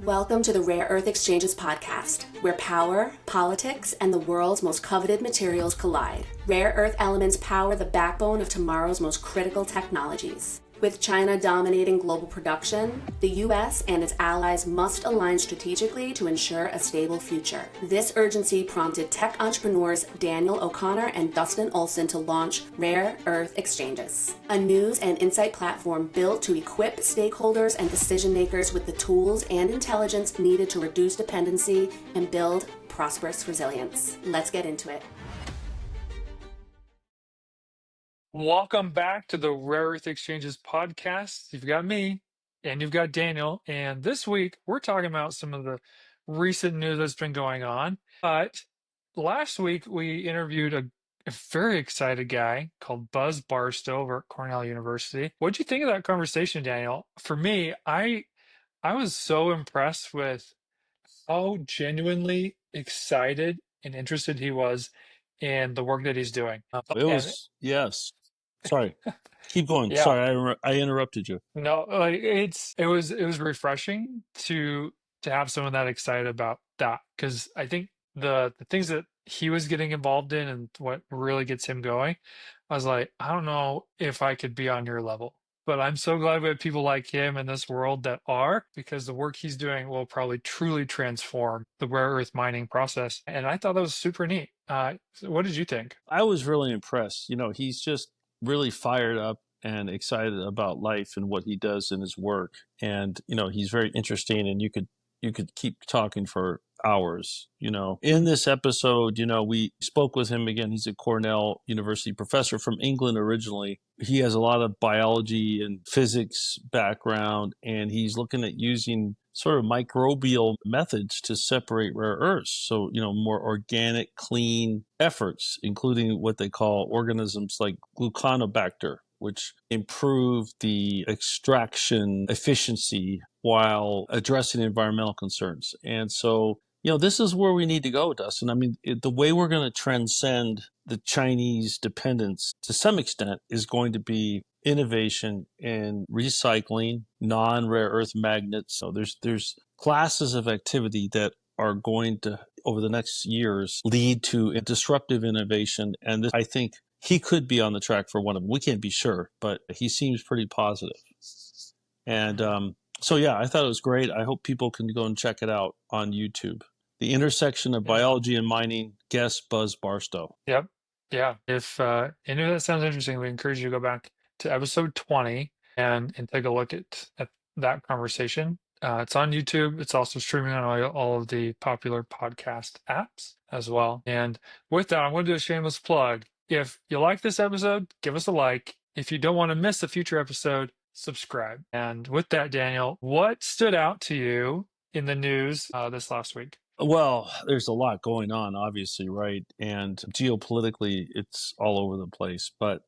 Welcome to the Rare Earth Exchanges podcast, where power, politics, and the world's most coveted materials collide. Rare earth elements power the backbone of tomorrow's most critical technologies. With China dominating global production, the U.S. and its allies must align strategically to ensure a stable future. This urgency prompted tech entrepreneurs Daniel O'Connor and Dustin to launch Rare Earth Exchanges, a news and insight platform built to equip stakeholders and decision makers with the tools and intelligence needed to reduce dependency and build prosperous resilience. Let's get into it. Welcome back to the Rare Earth Exchanges podcast. You've got me and you've got Daniel. And this week, we're talking about some of the recent news that's been going on. But last week, we interviewed a very excited guy called Buz Barstow over at Cornell University. What'd you think of that conversation, Daniel? For me, I was so impressed with how genuinely excited and interested he was in the work that he's doing. It was, yes. Sorry. Keep going. Yeah. Sorry, I interrupted you. No, like it was refreshing to have someone that excited about that, because I think the things that he was getting involved in and what really gets him going, I was like, I don't know if I could be on your level. But I'm so glad we have people like him in this world that are, because the work he's doing will probably truly transform the rare earth mining process. And I thought that was super neat. So what did you think? I was really impressed. He's just really fired up and excited about life and what he does in his work. And, he's very interesting, and you could keep talking for hours. In this episode, we spoke with him again. He's a Cornell University professor from England originally. He has a lot of biology and physics background, and he's looking at using sort of microbial methods to separate rare earths. So, more organic, clean efforts, including what they call organisms like gluconobacter, which improve the extraction efficiency while addressing environmental concerns. And so, this is where we need to go, Dustin. I mean, the way we're going to transcend the Chinese dependence to some extent is going to be innovation in recycling non-rare earth magnets. So there's classes of activity that are going to, over the next years, lead to a disruptive innovation. And this, I think he could be on the track for one of them. We can't be sure, but he seems pretty positive. And so, yeah, I thought it was great. I hope people can go and check it out on YouTube. The Intersection of Biology and Mining, guest Buz Barstow. Yep. Yeah. If any of that sounds interesting, we encourage you to go back to episode 20 and take a look at that conversation. It's on YouTube. It's also streaming on all of the popular podcast apps as well. And with that, I'm going to do a shameless plug. If you like this episode, give us a like. If you don't want to miss a future episode, subscribe. And with that, Daniel, what stood out to you in the news this last week? Well, there's a lot going on, obviously, right? And geopolitically, it's all over the place. But,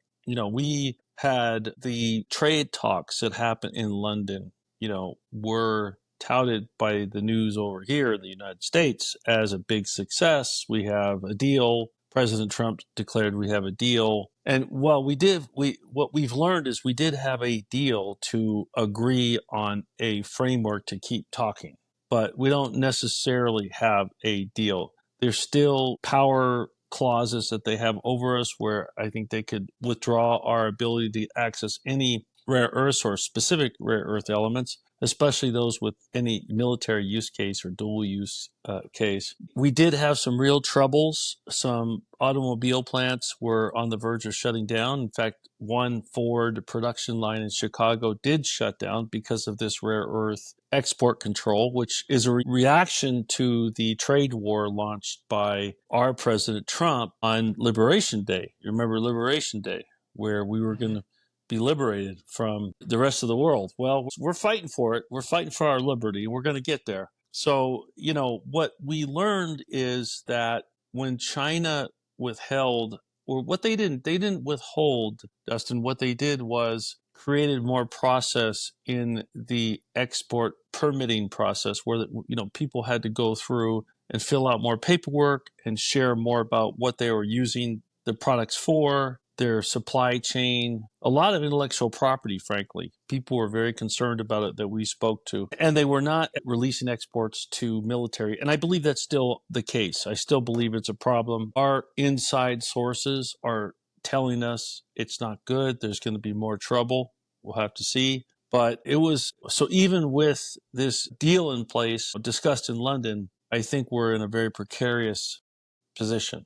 we had the trade talks that happened in London, were touted by the news over here in the United States as a big success. We have a deal. President Trump declared we have a deal. And what we've learned is we did have a deal to agree on a framework to keep talking, but we don't necessarily have a deal. There's still power clauses that they have over us where I think they could withdraw our ability to access any rare earths or specific rare earth elements, especially those with any military use case or dual use case. We did have some real troubles. Some automobile plants were on the verge of shutting down. In fact, one Ford production line in Chicago did shut down because of this rare earth export control, which is a reaction to the trade war launched by our President Trump on Liberation Day. You remember Liberation Day, where we were going to be liberated from the rest of the world. Well, we're fighting for it. We're fighting for our liberty. We're going to get there. So, what we learned is that when China withheld, or what they didn't withhold, Dustin, what they did was created more process in the export permitting process where, people had to go through and fill out more paperwork and share more about what they were using the products for. their supply chain, a lot of intellectual property, frankly. People were very concerned about it that we spoke to. And they were not releasing exports to military. And I believe that's still the case. I still believe it's a problem. Our inside sources are telling us it's not good. There's going to be more trouble. We'll have to see. But it was so even with this deal in place discussed in London, I think we're in a very precarious position.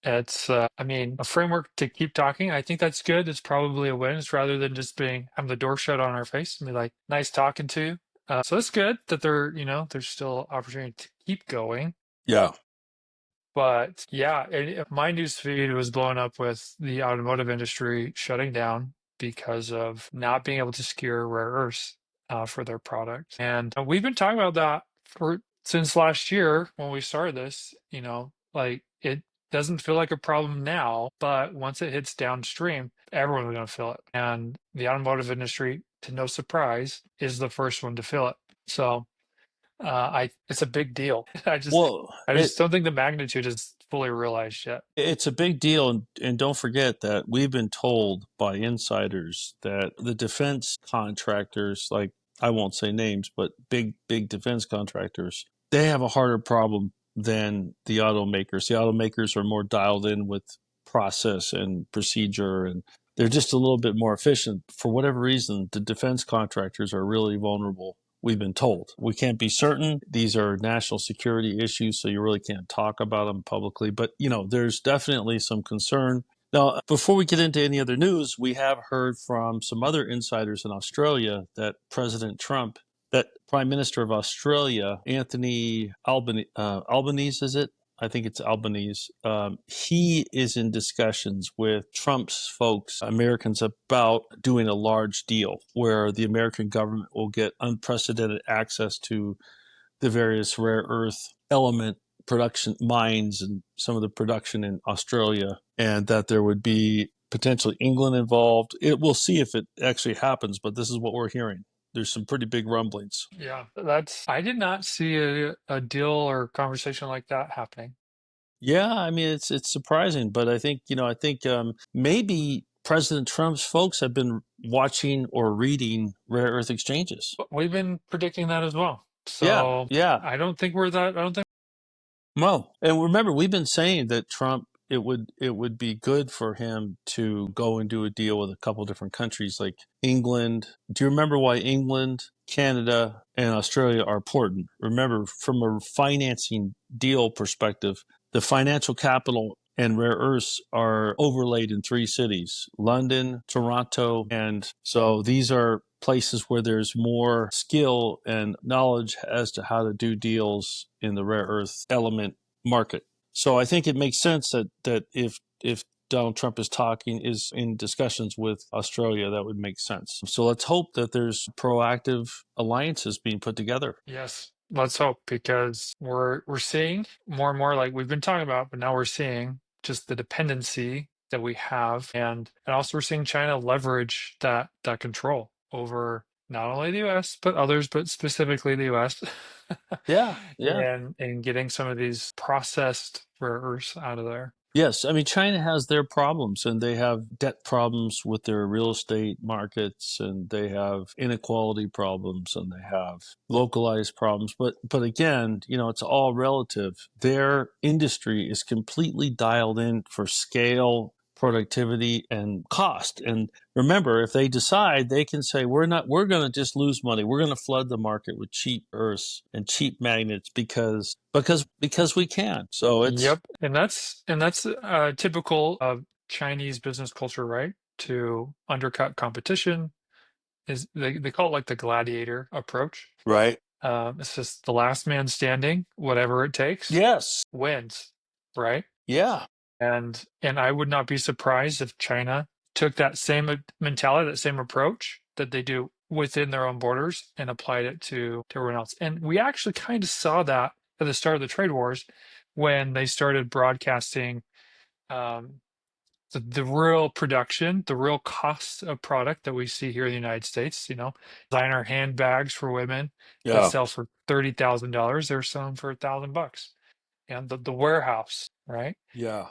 It's, I mean, a framework to keep talking. I think that's good. It's probably a win. It's rather than just being having the door shut on our face and be like, nice talking to you. So it's good that there's still opportunity to keep going. Yeah. But yeah, my news feed was blown up with the automotive industry shutting down because of not being able to secure rare earths for their product. And we've been talking about that for since last year when we started this. Like it doesn't feel like a problem now, but once it hits downstream, everyone's going to feel it. And the automotive industry, to no surprise, is the first one to feel it. So it's a big deal. Well, I just don't think the magnitude is fully realized yet. it's a big deal. And don't forget that we've been told by insiders that the defense contractors, like I won't say names, but big defense contractors, they have a harder problem than the automakers. The automakers are more dialed in with process and procedure, and they're just a little bit more efficient. For whatever reason, the defense contractors are really vulnerable. We've been told. We can't be certain. These are national security issues, so you really can't talk about them publicly. But, there's definitely some concern. Now, before we get into any other news, we have heard from some other insiders in Australia that Prime Minister of Australia, Anthony Albanese, is it? I think it's Albanese. He is in discussions with Trump's folks, Americans, about doing a large deal where the American government will get unprecedented access to the various rare earth element production mines and some of the production in Australia, and that there would be potentially England involved. We'll see if it actually happens, but this is what we're hearing. There's some pretty big rumblings. Yeah, I did not see a deal or conversation like that happening. Yeah, I mean it's surprising, but I think maybe President Trump's folks have been watching or reading rare earth exchanges. But we've been predicting that as well. Yeah, So yeah. I don't think. Well, and remember, we've been saying that Trump it would be good for him to go and do a deal with a couple different countries like England. Do you remember why England, Canada, and Australia are important? Remember, from a financing deal perspective, the financial capital and rare earths are overlaid in three cities: London, Toronto, and so these are places where there's more skill and knowledge as to how to do deals in the rare earth element market. So I think it makes sense that if Donald Trump is in discussions with Australia, that would make sense. So let's hope that there's proactive alliances being put together. Yes, let's hope, because we're seeing more and more, like we've been talking about, but now we're seeing just the dependency that we have, and also we're seeing China leverage that control over not only the US but others, but specifically the US. Yeah, yeah. And getting some of these processed rare earths out of there. Yes, I mean China has their problems, and they have debt problems with their real estate markets, and they have inequality problems, and they have localized problems. But again, it's all relative. Their industry is completely dialed in for scale, productivity, and cost. And remember, if they decide, they can say we're going to just lose money. We're going to flood the market with cheap earths and cheap magnets because we can. So it's Yep, and that's typical of Chinese business culture, right? To undercut competition is they call it like the gladiator approach. right. It's just the last man standing, whatever it takes, Yes. wins, right? Yeah. And I would not be surprised if China took that same mentality, that same approach that they do within their own borders and applied it to everyone else. And we actually kind of saw that at the start of the trade wars when they started broadcasting um, the real production, the real cost of product that we see here in the United States. Designer handbags for women that Yeah. sell for $30,000, they're selling for $1,000. and the warehouse, right? Yeah.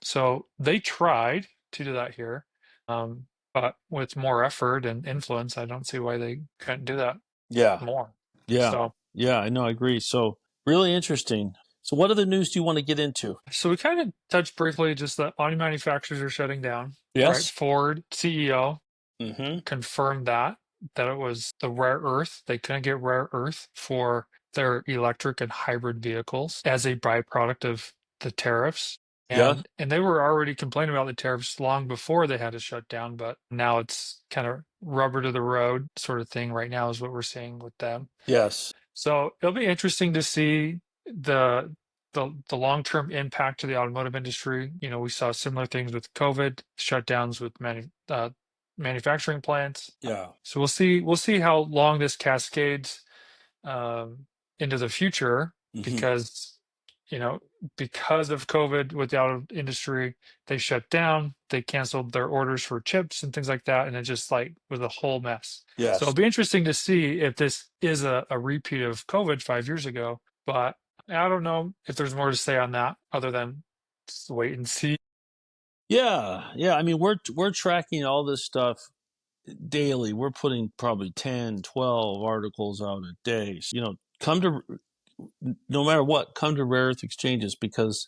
So they tried to do that here, but with more effort and influence, I don't see why they couldn't do that Yeah. more. Yeah. So, Yeah. I know. I agree. So really interesting. So what other news do you want to get into? so we kind of touched briefly just that auto manufacturers are shutting down, right? Yes. Ford CEO Mm-hmm. confirmed that it was the rare earth. They couldn't get rare earth for their electric and hybrid vehicles as a byproduct of the tariffs. Yeah. And they were already complaining about the tariffs long before they had to shut down, but now it's kind of rubber to the road sort of thing right now is what we're seeing with them. Yes. So it'll be interesting to see the long-term impact to the automotive industry. You know, we saw similar things with COVID, shutdowns with manufacturing plants. Yeah. So we'll see how long this cascades um, into the future Mm-hmm. because you know because of COVID with the auto industry, they shut down, they canceled their orders for chips and things like that, and it just like was a whole mess. So Yes. it'll be interesting to see if this is a repeat of COVID 5 years ago. But I don't know if there's more to say on that other than just wait and see. Yeah. Yeah. I mean, we're tracking all this stuff daily. We're putting probably 10, 12 articles out a day. So, come to no matter what, come to Rare Earth Exchanges, because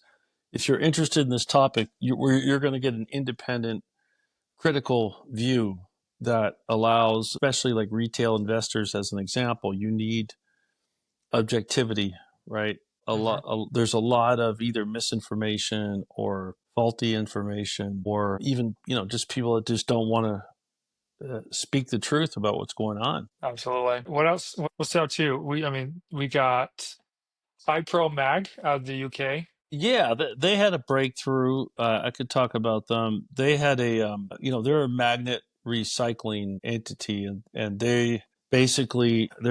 if you're interested in this topic, you're going to get an independent, critical view that allows, especially like retail investors, as an example, you need objectivity, right? Mhm. There's a lot of either misinformation or faulty information, or even just people that just don't want to speak the truth about what's going on. Absolutely. What else? What's out too? We got HiProMag out of the UK. Yeah, they had a breakthrough. I could talk about them. They had they're a magnet recycling entity, and they're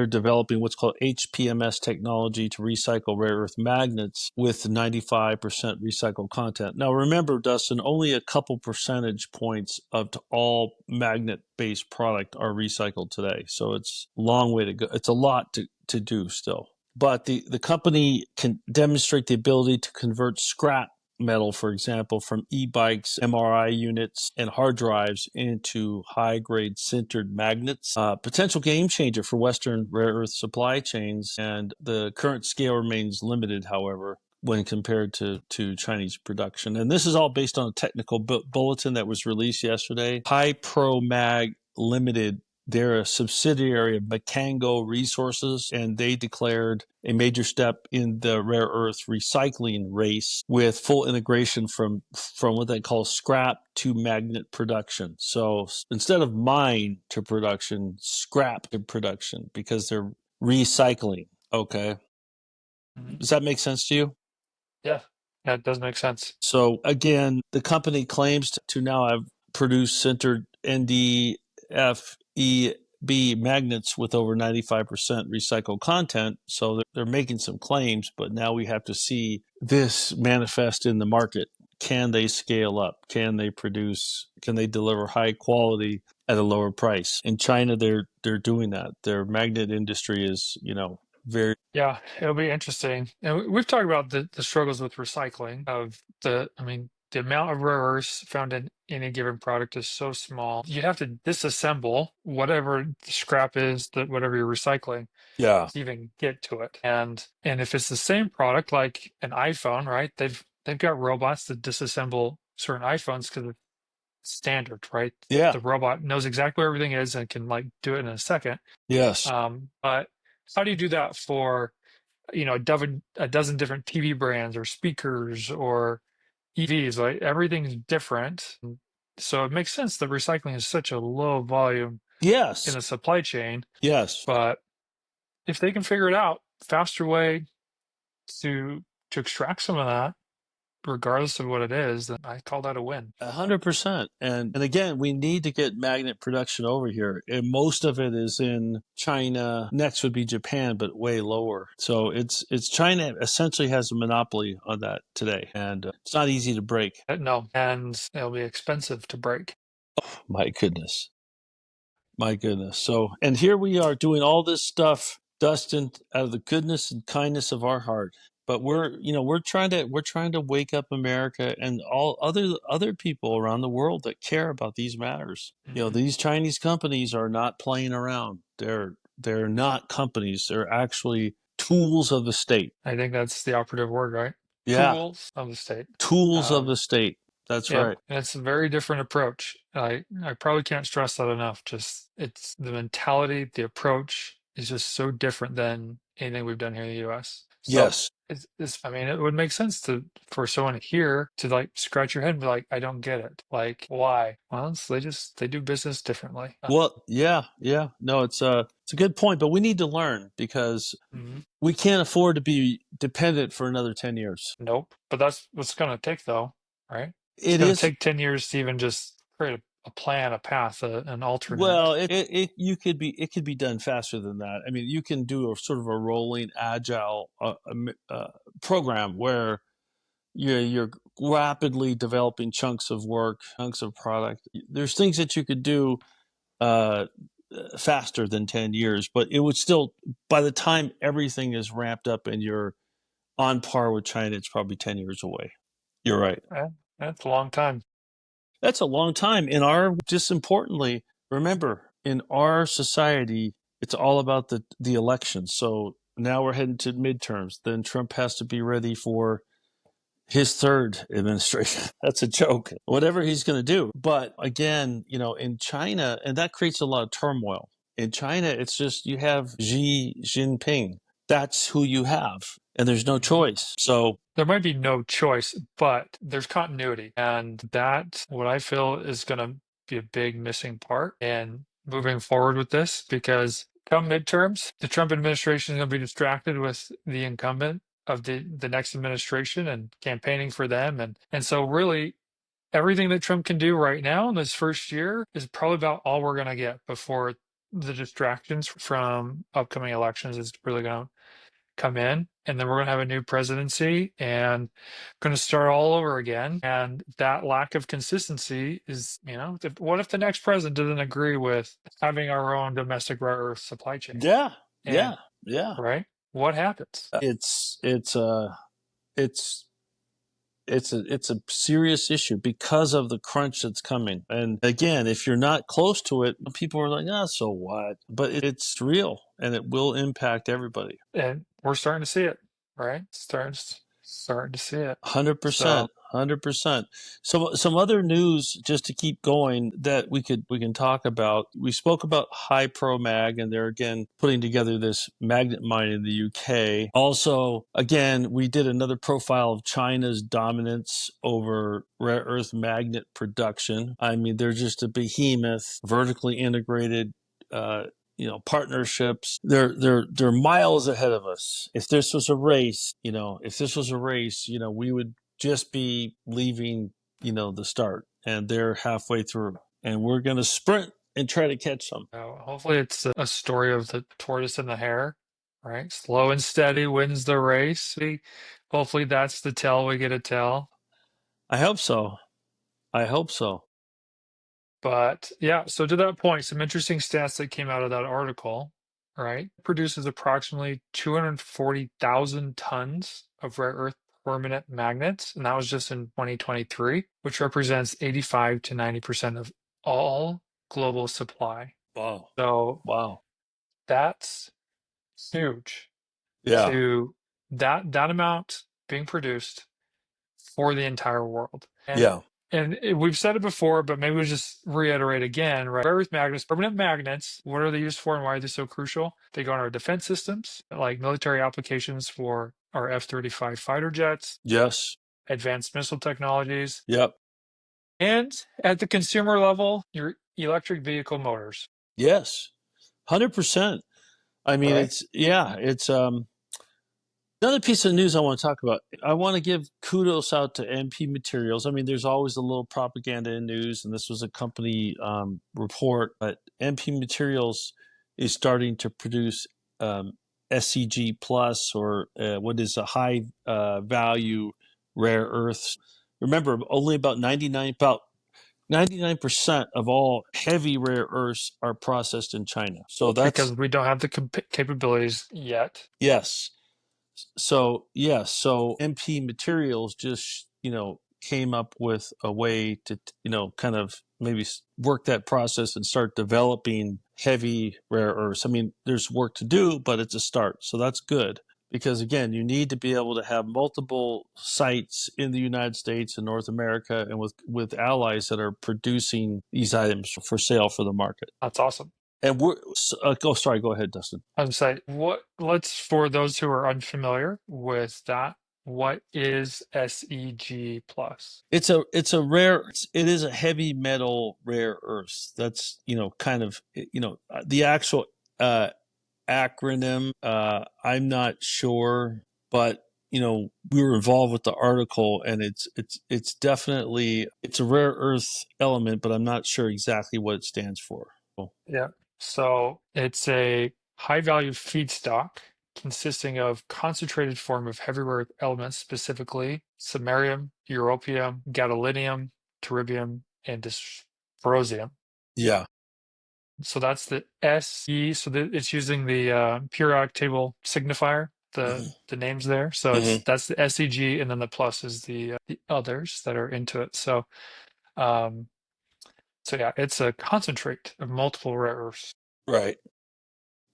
developing what's called HPMS technology to recycle rare earth magnets with 95% recycled content. Now, remember, Dustin, only a couple percentage points of all magnet-based product are recycled today, so it's a long way to go. It's a lot to do still. But the company can demonstrate the ability to convert scrap metal, for example, from e-bikes, MRI units, and hard drives into high-grade sintered magnets. Potential game changer for Western rare earth supply chains, and the current scale remains limited, however, when compared to Chinese production. And this is all based on a technical bulletin that was released yesterday. HiProMag Limited, they're a subsidiary of Macango Resources, and they declared a major step in the rare earth recycling race with full integration from what they call scrap to magnet production. So instead of mine to production, scrap to production, because they're recycling. Okay. Mhm. Does that make sense to you? Yeah, that does make sense. So again, the company claims to now have produced sintered NdFeB magnets with over 95% recycled content. So they're making some claims, but now we have to see this manifest in the market. Can they scale up? Can they produce? Can they deliver high quality at a lower price? In China, they're doing that. Their magnet industry is, very. Yeah, it'll be interesting. And we've talked about the struggles with recycling of the amount of rare earths found in any given product is so small. You have to disassemble whatever the scrap is, that whatever you're recycling, Yeah. to even get to it. And if it's the same product like an iPhone, right? They've got robots that disassemble certain iPhones because it's standard, right? Yeah. The robot knows exactly where everything is and can like do it in a second. Yes. But how do you do that for a dozen different TV brands or speakers or EVs? Like everything's different. So it makes sense that recycling is such a low volume in Yes. the supply chain. Yes. But if they can figure it out, faster way to extract some of that, regardless of what it is, then I call that a win. 100%. And again, we need to get magnet production over here. And most of it is in China. Next would be Japan, but way lower. So it's China essentially has a monopoly on that today, and it's not easy to break. No, and it'll be expensive to break. My goodness. My goodness. So, and here we are doing all this stuff, Dustin, out of the goodness and kindness of our heart. But we're trying to wake up America and all other people around the world that care about these matters. These Chinese companies are not playing around. They're not companies. They're actually tools of the state. I think that's the operative word, right? Yeah, Tools of the state. tools of the state. That's Yeah, right. and it's a very different approach. I probably can't stress that enough. Just it's the mentality, the approach is just so different than anything we've done here in the U.S. So Yes. it's I mean, it would make sense for someone here to like scratch your head and be like, I don't get it. Like, why? Well, they do business differently. Well, yeah. No, it's a good point, but we need to learn because Mhm. we can't afford to be dependent for another 10 years. Nope. But that's what's going to take, though, right? It's It going to is. take 10 years to even just create a plan, a path, an Well, alternate. it could be done faster than that. I mean, you can do a sort of a rolling agile program where you're rapidly developing chunks of work, chunks of product. There's things that you could do uh, faster than 10 years, but it would still, by the time everything is ramped up and you're on par with China, it's probably 10 years away. You're right. That's a long time. That's a long time. Just importantly, remember, in our society, it's all about the election. So now we're heading to midterms. Then Trump has to be ready for his third administration. That's a joke. Whatever he's going to do. But again, in China, and that creates a lot of turmoil. In China, it's just you have Xi Jinping. That's who you have, and there's no choice. So There might be no choice, but there's continuity. And that, what I feel, is going to be a big missing part in moving forward with this because come midterms, the Trump administration is going to be distracted with the incumbent of the next administration and campaigning for them. And so, really, everything that Trump can do right now in this first year is probably about all we're going to get before the distractions from upcoming elections is really going to come in, and then we're going to have a new presidency and going to start all over again. And that lack of consistency is, what if the next president doesn't agree with having our own domestic rare earth supply chain? yeah, And yeah. right, what happens? It's it's a serious issue because of the crunch that's coming. And again, if you're not close to it, people are like, "Ah, so what?" But it's real, and it will impact everybody. And we're starting to see it, right? Starting to see it. 100%. So 100%. So some other news just to keep going that we can talk about. We spoke about HiProMag, and they're again putting together this magnet mine in the UK. Also, again, we did another profile of China's dominance over rare earth magnet production. I mean, they're just a behemoth, vertically integrated partnerships. They're miles ahead of us. If this was a race, we would just be leaving, the start, and they're halfway through, and we're going to sprint and try to catch them. hopefully it's a story of the tortoise and the hare, right? Slow and steady wins the race. Hopefully that's the tell we get to tell. I hope so. But yeah, so to that point, some interesting stats that came out of that article, right? Produces approximately 240,000 tons of rare earth permanent magnets, and that was just in 2023, which represents 85 to 90% of all global supply. Wow. So Wow. that's huge Yeah. to that amount being produced for the entire world. Yeah. And we've said it before, but maybe we'll just reiterate again, right? Rare earth magnets, permanent magnets, what are they used for and why are they so crucial? They go in our defense systems, like military applications for our F-35 fighter jets, Yes. advanced missile technologies, Yep. and at the consumer level, your electric vehicle motors. Yes. 100%. I mean, Right. it's another piece of news I want to talk about. I want to give kudos out to MP Materials. I mean, there's always a little propaganda in news, and this was a company report, but MP Materials is starting to produce SCG plus, or what is a high value rare earths. Remember, only about 99% of all heavy rare earths are processed in China. So that's Because we don't have the capabilities yet. yes. So yeah, so MP Materials just came up with a way to kind of maybe work that process and start developing heavy rare earths. I mean, there's work to do, but it's a start, so that's good. Because again, you need to be able to have multiple sites in the United States and North America, and with allies that are producing these items for sale for the market. That's awesome. And sorry, go ahead, Dustin. I was say, let's, for those who are unfamiliar with that, what is SEG plus? It's a it is a heavy metal rare earth. That's kind of the actual acronym. I'm not sure, but we were involved with the article, and it's definitely it's a rare earth element, but I'm not sure exactly what it stands for. Yeah. So it's a high value feedstock consisting of concentrated form of heavy rare earth elements, specifically samarium, europium, gadolinium, terbium, and dysprosium. Yeah. So that's the SE. So it's using the periodic table signifier, Mhm. the names there. So Mhm. that's the SEG, and then the plus is the others that are into it. Um, so yeah, it's a concentrate of multiple rare earths. Right.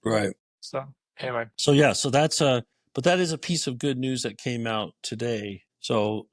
Right. So anyway, So yeah, so but that is a piece of good news that came out today. So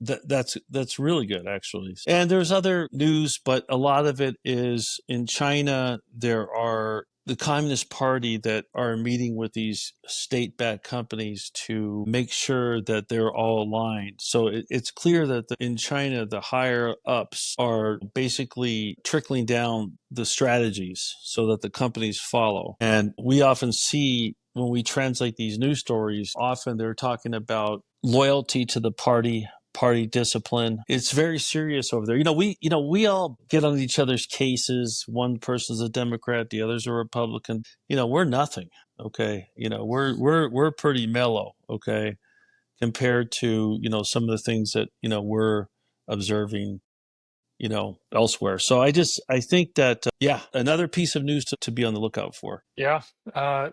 that's really good, actually. And there's other news, but a lot of it is in China. There are the Communist Party that are meeting with these state-backed companies to make sure that they're all aligned. So it's clear that in China, the higher ups are basically trickling down the strategies so that the companies follow. And we often see when we translate these news stories, often they're talking about loyalty to the party discipline. It's very serious over there. We all get on each other's cases. One person's a Democrat, the other's a Republican. We're nothing. Okay. We're pretty mellow. Okay. Compared to, some of the things that, we're observing, elsewhere. So I think that, another piece of news to be on the lookout for. yeah.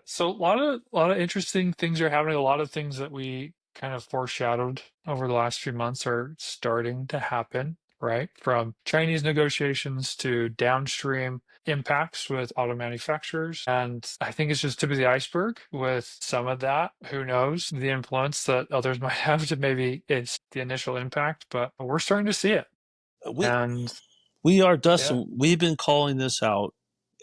So a lot of interesting things are happening. A lot of things that we kind of foreshadowed over the last few months are starting to happen, right? From Chinese negotiations to downstream impacts with auto manufacturers. And I think it's just tip of the iceberg with some of that. Who knows the influence that others might have to maybe it's the initial impact, but we're starting to see it. We, And We are, yeah, Dustin. We've been calling this out.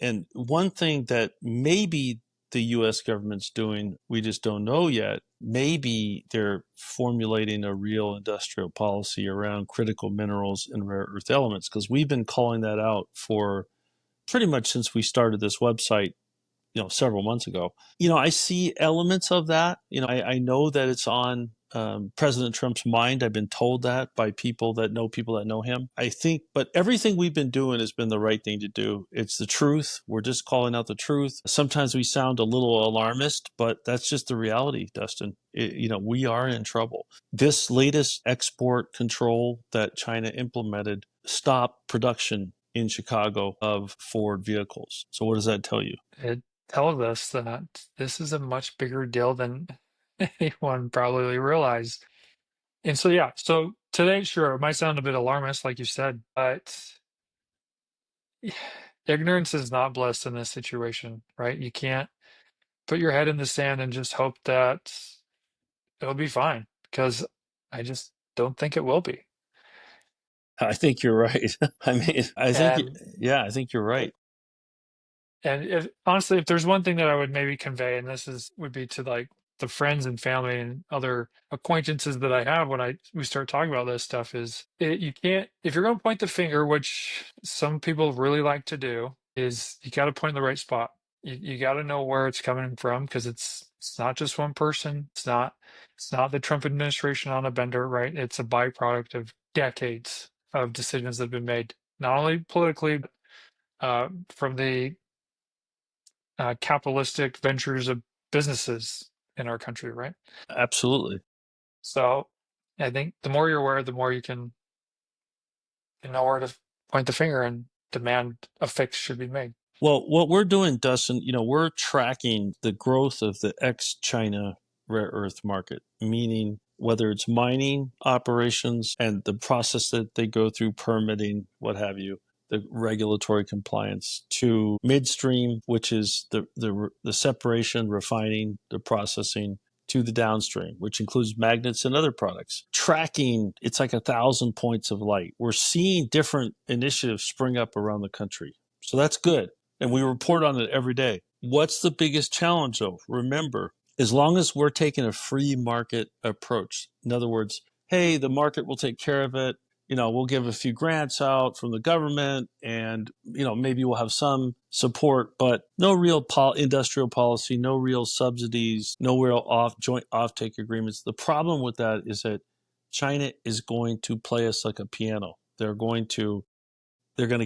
And one thing that maybe the U.S. government's doing, we just don't know yet, maybe they're formulating a real industrial policy around critical minerals and rare earth elements, because we've been calling that out for pretty much since we started this website several months ago. I see elements of that. I know that it's on President Trump's mind. I've been told that by people that know him. I think, but everything we've been doing has been the right thing to do. It's the truth. We're just calling out the truth. Sometimes we sound a little alarmist, but that's just the reality, Dustin. We are in trouble. This latest export control that China implemented stopped production in Chicago of Ford vehicles. So what does that tell you? it tells us that this is a much bigger deal than anyone probably realized. And so, yeah, so today, sure, it might sound a bit alarmist, like you said, but ignorance is not bliss in this situation, right? You can't put your head in the sand and just hope that it'll be fine, because I just don't think it will be. I think you're right. I mean, And I think you're right. And if honestly, if there's one thing that I would maybe convey, and this is would be to like the friends and family and other acquaintances that I have when we start talking about this stuff, is you can't, if you're going to point the finger, which some people really like to do, is you got to point in the right spot. You got to know where it's coming from, because it's not just one person. It's not the Trump administration on a bender, right? It's a byproduct of decades of decisions that have been made, not only politically, but from the capitalistic ventures of businesses in our country, right? Absolutely. So I think the more you're aware, the more you know where to point the finger and demand a fix should be made. Well, what we're doing, Dustin, we're tracking the growth of the ex-China rare earth market, meaning whether it's mining operations and the process that they go through, permitting, what have you, the regulatory compliance, to midstream, which is the separation, refining, the processing, to the downstream, which includes magnets and other products. Tracking, it's like 1,000 points of light. We're seeing different initiatives spring up around the country. So that's good. And we report on it every day. What's the biggest challenge, though? Remember, as long as we're taking a free market approach, in other words, hey, the market will take care of it. We'll give a few grants out from the government and, maybe we'll have some support, but no real industrial policy, no real subsidies, no real joint offtake agreements. The problem with that is that China is going to play us like a piano. They're going to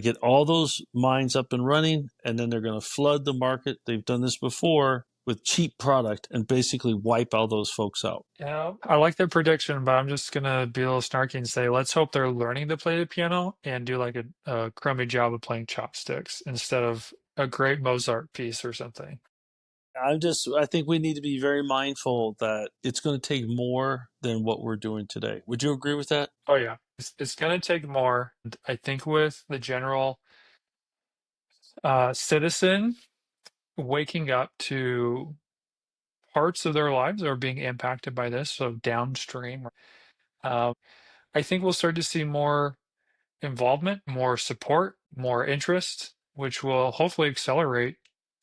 get all those mines up and running, and then they're going to flood the market. They've done this before with cheap product and basically wipe all those folks out. Yeah, I like their prediction, but I'm just gonna be a little snarky and say, let's hope they're learning to play the piano and do like a crummy job of playing chopsticks instead of a great Mozart piece or something. I think we need to be very mindful that it's going to take more than what we're doing today. Would you agree with that? Oh yeah, it's gonna take more. I think with the general citizen waking up to parts of their lives that are being impacted by this, so downstream. Uh, I think we'll start to see more involvement, more support, more interest, which will hopefully accelerate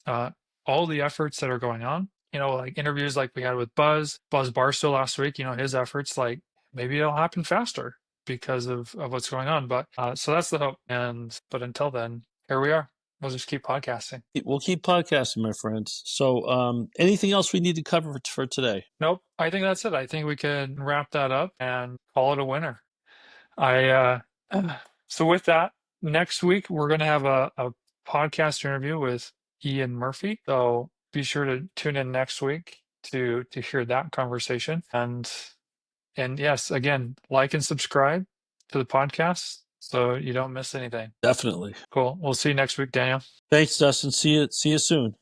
uh, all the efforts that are going on. Like interviews like we had with Buz Barstow last week. His efforts, like maybe it'll happen faster because of what's going on. But so that's the hope. But until then, here we are. We'll just keep podcasting. We'll keep podcasting, my friends. So, anything else we need to cover for today? Nope. I think that's it. I think we can wrap that up and call it a winner. I so with that, next week we're gonna have a podcast interview with Ian Murphy. So be sure to tune in next week to hear that conversation. And yes, again, like and subscribe to the podcast so you don't miss anything. Definitely. Cool. We'll see you next week, Daniel. Thanks, Dustin. See you soon.